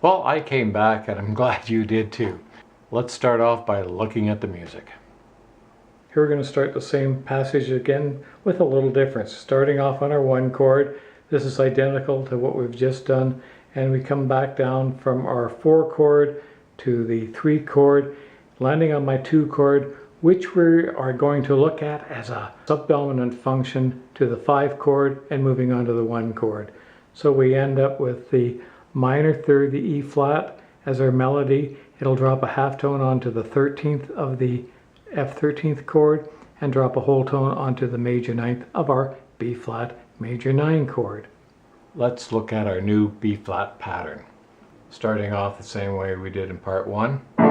Well, I came back and I'm glad you did too. Let's start off by looking at the music. Here we're going to start the same passage again with a little difference. Starting off on our 1 chord, this is identical to what we've just done, and we come back down from our 4 chord to the 3 chord, landing on my 2 chord, which we are going to look at as a subdominant function to the 5 chord and moving on to the 1 chord. So we end up with the minor third, the E flat, as our melody. It'll drop a half tone onto the 13th of the F13th chord and drop a whole tone onto the major ninth of our B flat major 9 chord. Let's look at our new B flat pattern. Starting off the same way we did in part 1. Looking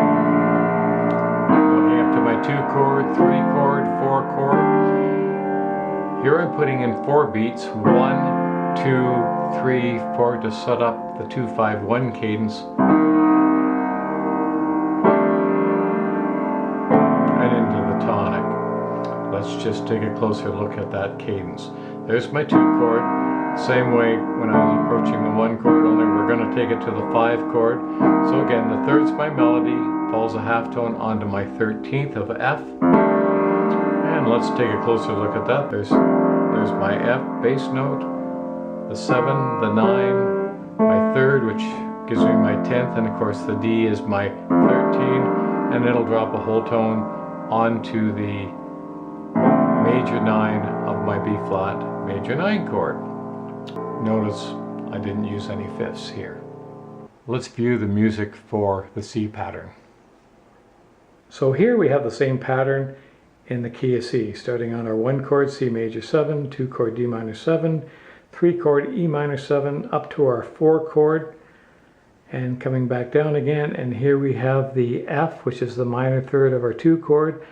up to my 2 chord, 3 chord, 4 chord. Here I'm putting in 4 beats, 1, 2, 3, 4 to set up the 2-5-1 cadence. And into the tonic. Let's just take a closer look at that cadence. There's my 2 chord. Same way when I was approaching the 1 chord, only we're going to take it to the 5 chord. So again, the third's my melody, falls a half tone onto my 13th of F. And let's take a closer look at that. There's my F bass note, the 7, the 9, my 3rd, which gives me my 10th, and of course the D is my 13, and it'll drop a whole tone onto the major 9 of my B flat major 9 chord. Notice I didn't use any fifths here. Let's view the music for the C pattern. So here we have the same pattern in the key of C, starting on our 1 chord C major 7, 2 chord D minor 7, 3 chord E minor 7, up to our 4 chord, and coming back down again, and here we have the F, which is the minor third of our 2 chord,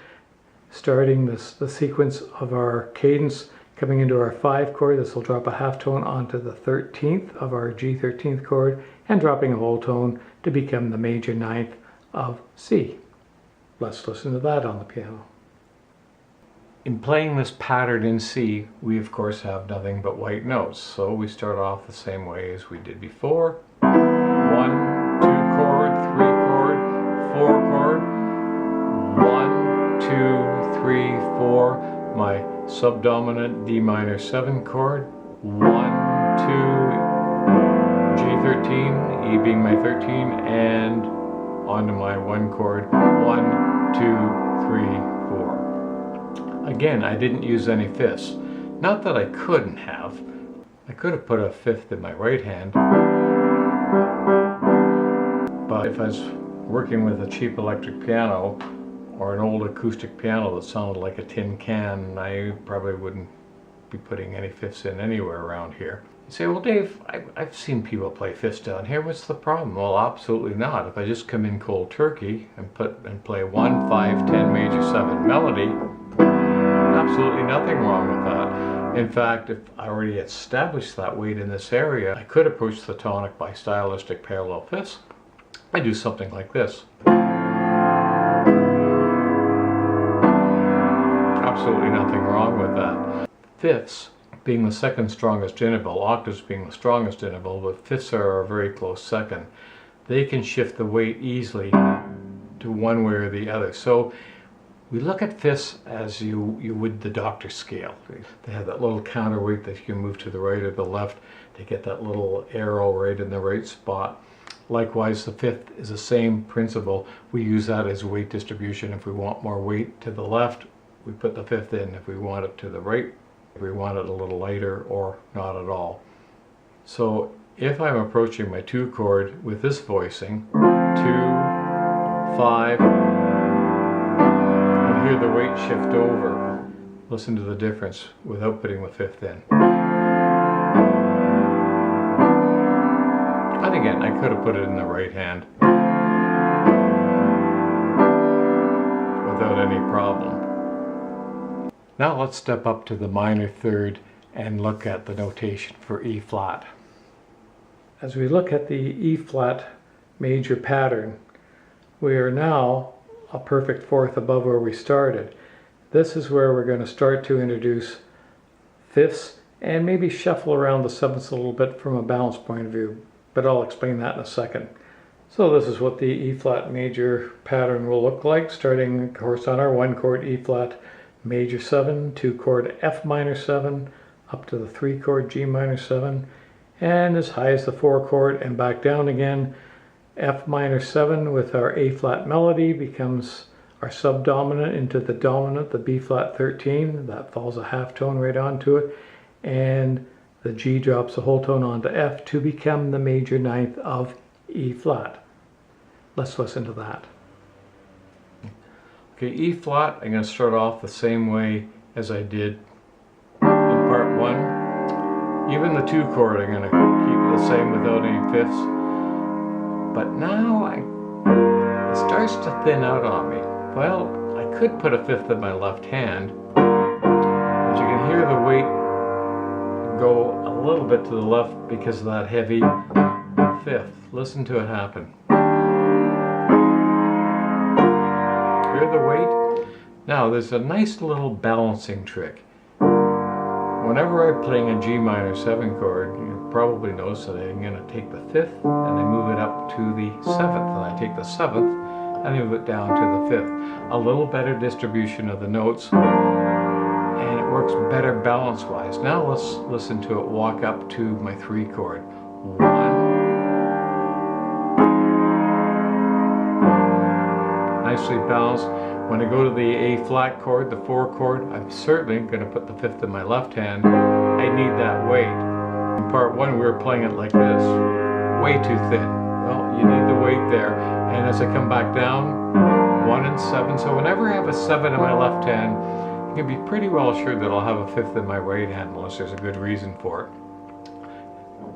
starting the sequence of our cadence coming into our 5 chord. This will drop a half tone onto the 13th of our G13th chord and dropping a whole tone to become the major 9th of C. Let's listen to that on the piano. In playing this pattern in C, we of course have nothing but white notes, so we start off the same way as we did before. 1, 2 chord, 3 chord, 4 chord, 1, 2, 3, 4, my subdominant D minor 7 chord, 1, 2, G13, E being my 13, and onto my 1 chord, 1, 2, 3, 4. Again, I didn't use any fifths. Not that I couldn't have. I could have put a fifth in my right hand, but if I was working with a cheap electric piano or an old acoustic piano that sounded like a tin can, I probably wouldn't be putting any fifths in anywhere around here. You say, well Dave, I've seen people play fifths down here, what's the problem? Well, absolutely not. If I just come in cold turkey and play 1, 5, 10 major 7 melody, absolutely nothing wrong with that. In fact, if I already established that weight in this area, I could approach the tonic by stylistic parallel fifths. I do something like this. Absolutely nothing wrong with that. Fifths being the second strongest interval, octaves being the strongest interval, but fifths are a very close second. They can shift the weight easily to one way or the other. So we look at fifths as you would the doctor scale. They have that little counterweight that you can move to the right or the left to get that little arrow right in the right spot. Likewise, the fifth is the same principle. We use that as weight distribution. If we want more weight to the left, we put the fifth in. If we want it to the right, if we want it a little lighter or not at all. So if I'm approaching my 2 chord with this voicing, 2, 5, and hear the weight shift over, listen to the difference without putting the fifth in. And again, I could have put it in the right hand without any problem. Now let's step up to the minor third and look at the notation for E flat. As we look at the E flat major pattern, we are now a perfect fourth above where we started. This is where we're going to start to introduce fifths and maybe shuffle around the sevenths a little bit from a balance point of view, but I'll explain that in a second. So this is what the E flat major pattern will look like, starting of course on our 1 chord E flat major 7, 2 chord F minor 7, up to the 3 chord G minor 7, and as high as the 4 chord and back down again. F minor 7 with our A flat melody becomes our subdominant into the dominant, the B flat 13, that falls a half tone right onto it, and the G drops a whole tone onto F to become the major ninth of E flat. Let's listen to that. Okay, E flat, I'm going to start off the same way as I did in part 1. Even the 2 chord I'm going to keep it the same without any fifths. But now it starts to thin out on me. Well, I could put a fifth in my left hand, but you can hear the weight go a little bit to the left because of that heavy fifth. Listen to it happen. Hear the weight? Now there's a nice little balancing trick. Whenever I'm playing a G minor 7 chord, you probably notice that I'm going to take the 5th and I move it up to the 7th, and I take the 7th and I move it down to the 5th. A little better distribution of the notes, and it works better balance wise. Now let's listen to it walk up to my 3 chord. 1. Nicely balanced. When I go to the A flat chord, the 4 chord, I'm certainly going to put the 5th in my left hand. I need that weight. In part 1 we were playing it like this, way too thin. Well, you need the weight there. And as I come back down, 1 and 7. So whenever I have a 7 in my left hand, you can be pretty well assured that I'll have a 5th in my right hand unless there's a good reason for it.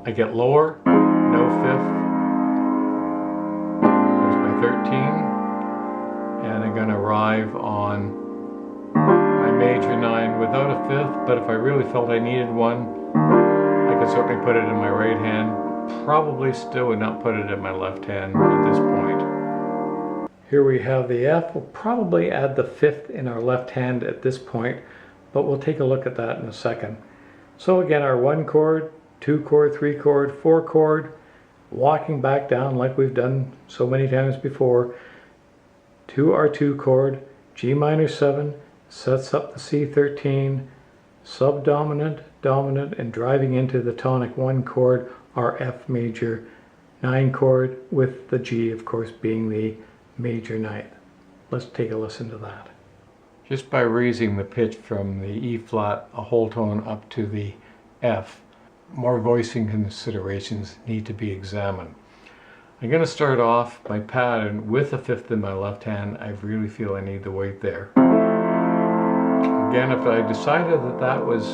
I get lower, no 5th. There's my 13. And I'm going to arrive on my major 9 without a 5th, but if I really felt I needed one, I could certainly put it in my right hand. Probably still would not put it in my left hand at this point. Here we have the F. We'll probably add the 5th in our left hand at this point, but we'll take a look at that in a second. So again, our 1 chord, 2 chord, 3 chord, 4 chord, walking back down like we've done so many times before, to our 2 chord, G minor 7, sets up the C13, subdominant, dominant, and driving into the tonic 1 chord, our F major 9 chord, with the G of course being the major ninth. Let's take a listen to that. Just by raising the pitch from the E flat a whole tone up to the F, more voicing considerations need to be examined. I'm going to start off my pattern with a 5th in my left hand. I really feel I need the weight there. Again, if I decided that that was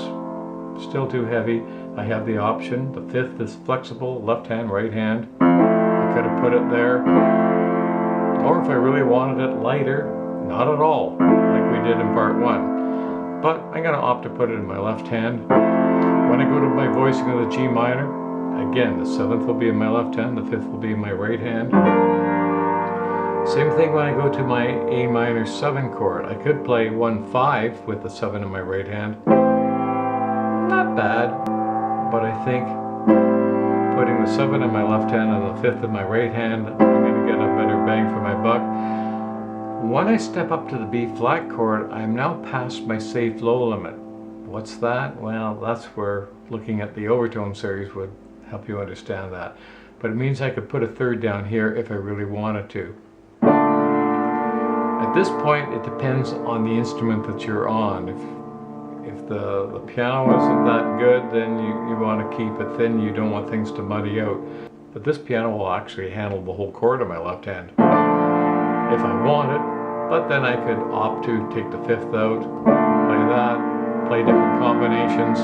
still too heavy, I have the option. The 5th is flexible, left hand, right hand. I could have put it there. Or if I really wanted it lighter, not at all, like we did in part 1. But I'm going to opt to put it in my left hand. When I go to my voicing of the G minor, again, the 7th will be in my left hand, the 5th will be in my right hand. Same thing when I go to my A minor 7 chord. I could play 1-5 with the 7 in my right hand. Not bad, but I think putting the 7 in my left hand and the 5th in my right hand, I'm going to get a better bang for my buck. When I step up to the B flat chord, I'm now past my safe low limit. What's that? Well, that's where looking at the overtone series would help you understand that. But it means I could put a 3rd down here if I really wanted to. At this point, it depends on the instrument that you're on. If the piano isn't that good, then you want to keep it thin. You don't want things to muddy out. But this piano will actually handle the whole chord in my left hand if I wanted. But then I could opt to take the 5th out, play that, play different combinations.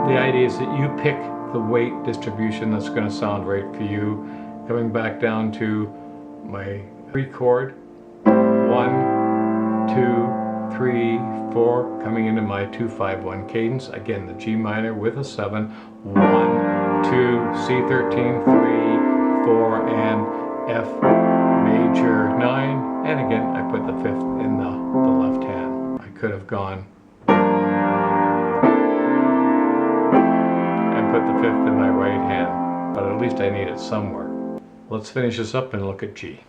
The idea is that you pick the weight distribution that's going to sound right for you. Coming back down to my 3 chord, 1, 2, 3, 4, coming into my 2-5-1 cadence. Again, the G minor with a 7, 1, 2, C13, 3, 4, and F major 9. And again, I put the 5th in the left hand. I could have gone and put the 5th in my right hand. but at least I need it somewhere. Let's finish this up and look at G.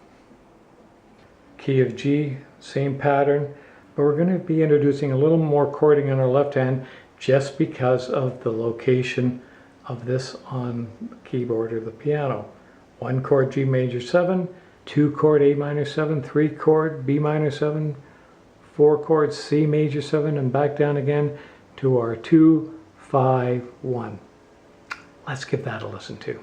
Key of G, same pattern, but we're going to be introducing a little more chording on our left hand just because of the location of this on the keyboard or the piano. 1 chord G major 7, 2 chord A minor 7, 3 chord B minor 7, 4 chord C major 7, and back down again to our 2, 5, 1. Let's give that a listen to.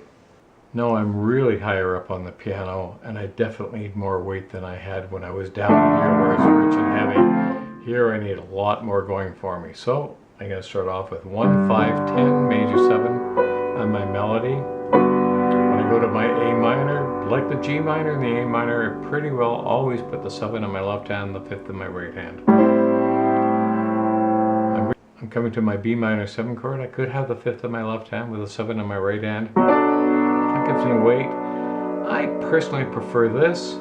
No, I'm really higher up on the piano, and I definitely need more weight than I had when I was down here where it's rich and heavy. Here I need a lot more going for me. So I'm going to start off with 1, 5, 10, major 7 on my melody. When I go to my A minor, like the G minor and the A minor, I pretty well always put the 7 on my left hand, the 5th in my right hand. I'm coming to my B minor 7 chord. I could have the 5th in my left hand with the 7 in my right hand. That gives me weight. I personally prefer this.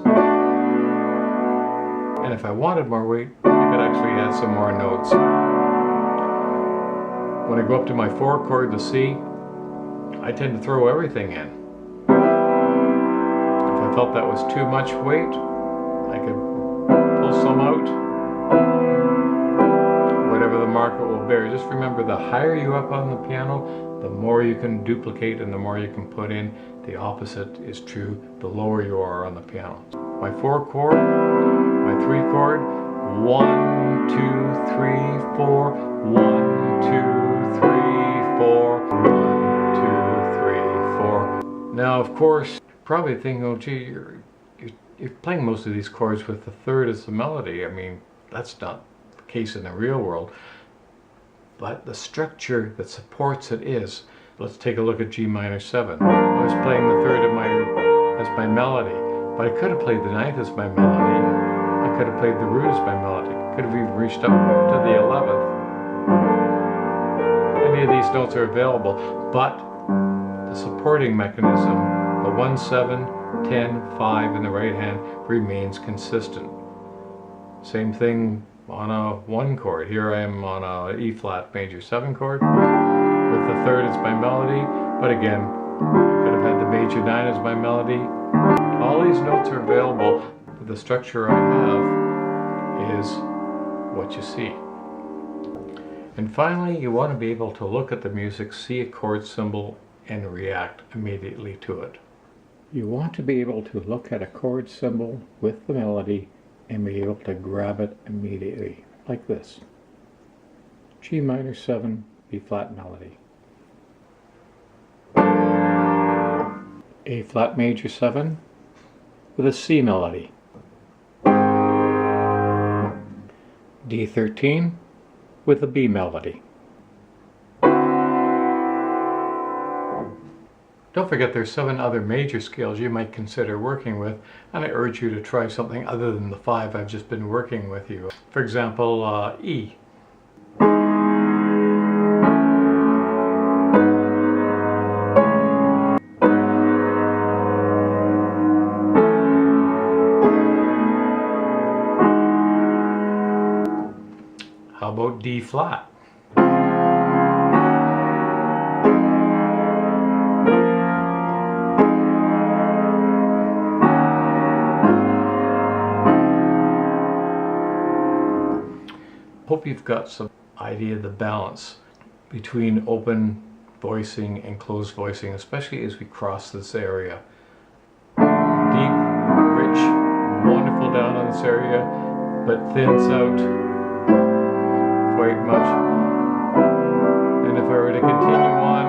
And if I wanted more weight, I could actually add some more notes. When I go up to my 4 chord, the C, I tend to throw everything in. If I felt that was too much weight, I could pull some out. Whatever the market will bear. Just remember, the higher you up on the piano, the more you can duplicate and the more you can put in. The opposite is true the lower you are on the piano. My 4 chord, my 3 chord, 1, 2, 3, 4, 1, 2, 3, 4, 1, 2, 3, 4. Now, of course, you're probably thinking, oh gee, you're playing most of these chords with the 3rd as the melody. I mean, that's not the case in the real world. But the structure that supports it is. Let's take a look at G minor 7. I was playing the 3rd as my melody, but I could have played the 9th as my melody. I could have played the root as my melody. Could have even reached up to the 11th. Any of these notes are available, but the supporting mechanism, the 1, 7, 10, 5 in the right hand, remains consistent. Same thing on a 1 chord. Here I am on a E flat major 7 chord with the 3rd as my melody, but again, I could have had the major 9 as my melody. All these notes are available, but the structure I have is what you see. And finally, you want to be able to look at the music, see a chord symbol, and react immediately to it. You want to be able to look at a chord symbol with the melody and be able to grab it immediately, like this. G minor 7, B flat melody. A flat major 7 with a C melody. D13 with a B melody. Don't forget there's 7 other major scales you might consider working with, and I urge you to try something other than the 5 I've just been working with you. For example, E. How about D flat? Hope you've got some idea of the balance between open voicing and closed voicing, especially as we cross this area. Deep, rich, wonderful down on this area, but thins out quite much. And if I were to continue on,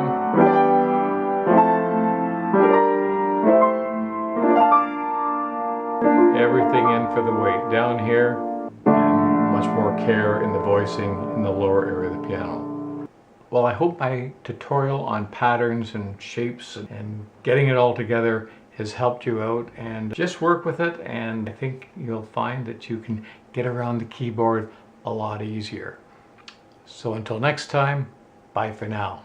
everything in for the weight down here, and much more care in the voicing in the lower area of the piano. Well, I hope my tutorial on patterns and shapes and getting it all together has helped you out, and just work with it, and I think you'll find that you can get around the keyboard a lot easier. So until next time, bye for now.